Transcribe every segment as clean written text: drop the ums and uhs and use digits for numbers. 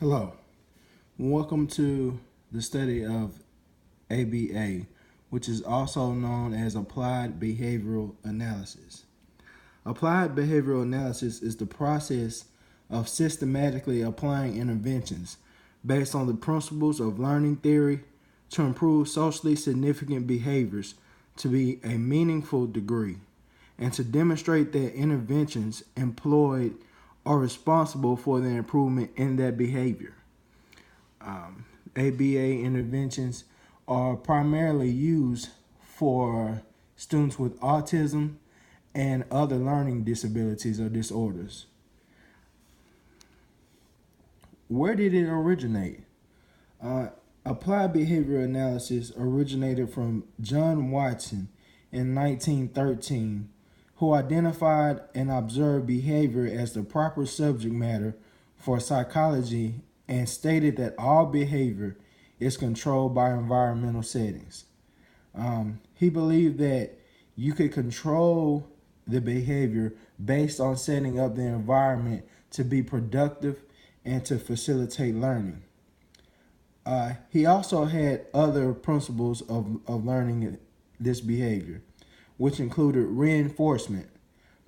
Hello, welcome to the study of ABA, which is also known as Applied Behavioral Analysis. Applied behavioral analysis is the process of systematically applying interventions based on the principles of learning theory to improve socially significant behaviors to be a meaningful degree and to demonstrate that interventions employed are responsible for the improvement in that behavior. ABA interventions are primarily used for students with autism and other learning disabilities or disorders. Where did it originate? Uh, Applied behavioral analysis originated from John Watson in 1913, who identified and observed behavior as the proper subject matter for psychology and stated that all behavior is controlled by environmental settings. He believed that you could control the behavior based on setting up the environment to be productive and to facilitate learning. He also had other principles of learning this behavior, which included reinforcement,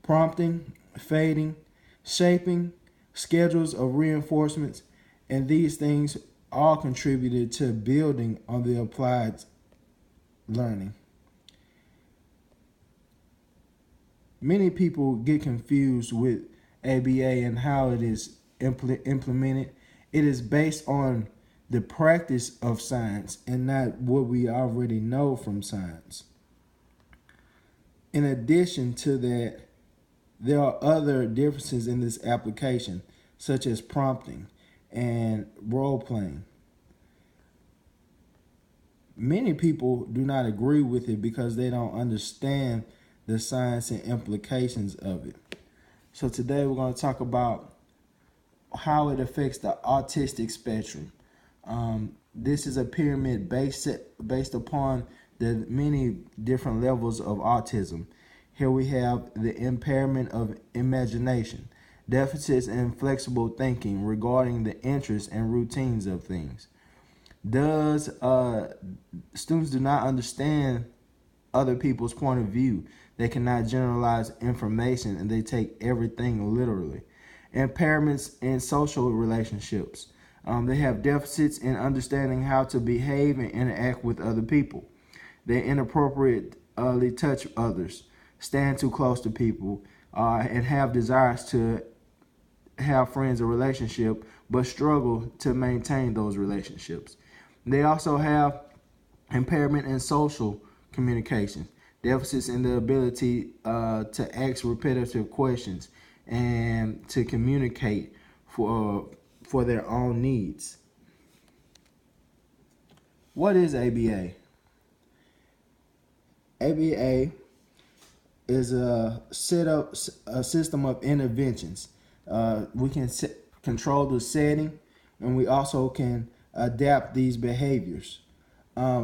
prompting, fading, shaping, schedules of reinforcements, and these things all contributed to building on the applied learning. Many people get confused with ABA and how it is implemented. It is based on the practice of science and not what we already know from science. In addition to that, there are other differences in this application, such as prompting and role playing. Many people do not agree with it because they don't understand the science and implications of it. So today we're going to talk about how it affects the autistic spectrum. This is a pyramid based upon the many different levels of autism. Here we have the impairment of imagination, deficits in flexible thinking regarding the interests and routines of things. Does students do not understand other people's point of view. They cannot generalize information and they take everything literally. Impairments in social relationships. They have deficits in understanding how to behave and interact with other people. They inappropriately touch others, stand too close to people, and have desires to have friends or relationship, but struggle to maintain those relationships. They also have impairment in social communication, deficits in the ability to ask repetitive questions and to communicate for their own needs. What is ABA? ABA is a system of interventions. We can control the setting, and we also can adapt these behaviors.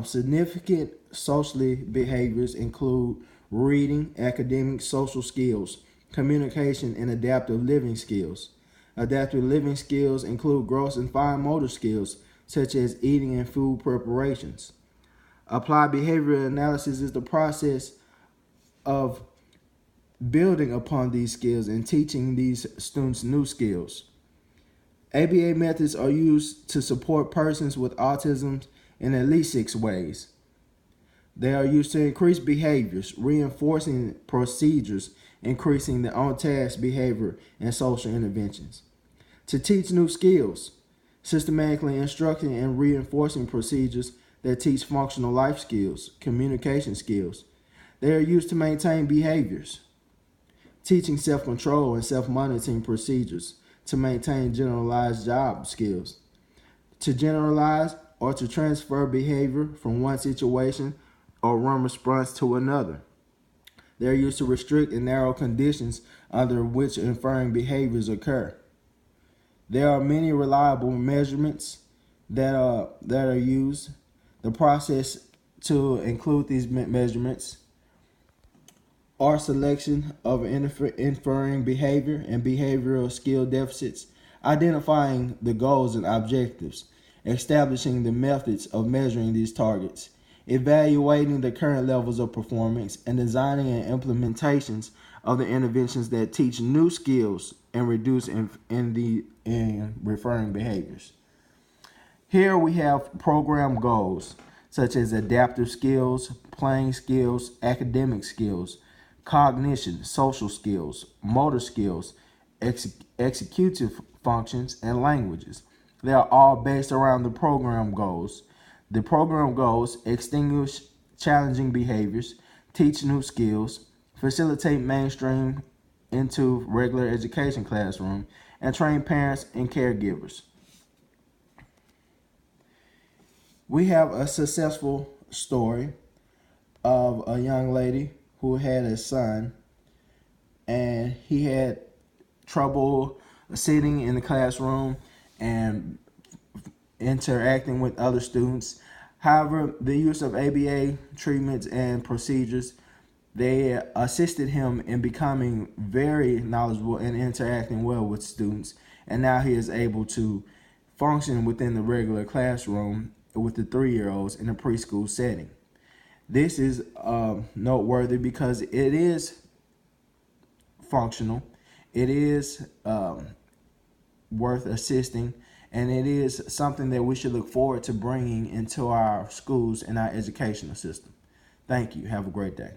Significant socially behaviors include reading, academic, social skills, communication, and adaptive living skills. Adaptive living skills include gross and fine motor skills, such as eating and food preparations. Applied behavioral analysis is the process of building upon these skills and teaching these students new skills. ABA methods are used to support persons with autism in at least 6 ways. They are used to increase behaviors, reinforcing procedures, increasing the on-task behavior, and social interventions. To teach new skills, systematically instructing and reinforcing procedures that teach functional life skills, communication skills. They are used to maintain behaviors, teaching self-control and self-monitoring procedures to maintain generalized job skills, to generalize or to transfer behavior from one situation or one response to another. They are used to restrict and narrow conditions under which inferring behaviors occur. There are many reliable measurements that are used. The process to include these measurements are selection of inferring behavior and behavioral skill deficits, identifying the goals and objectives, establishing the methods of measuring these targets, evaluating the current levels of performance, and designing and implementations of the interventions that teach new skills and reduce in referring behaviors. Here we have program goals such as adaptive skills, playing skills, academic skills, cognition, social skills, motor skills, executive functions, and languages. They are all based around the program goals. The program goals extinguish challenging behaviors, teach new skills, facilitate mainstream into regular education classroom, and train parents and caregivers. We have a successful story of a young lady who had a son, and he had trouble sitting in the classroom and interacting with other students. However, the use of ABA treatments and procedures, they assisted him in becoming very knowledgeable and interacting well with students. And now he is able to function within the regular classroom with the 3-year-olds in a preschool setting. This is noteworthy because it is functional, it is worth assisting, and it is something that we should look forward to bringing into our schools and our educational system. Thank you. Have a great day.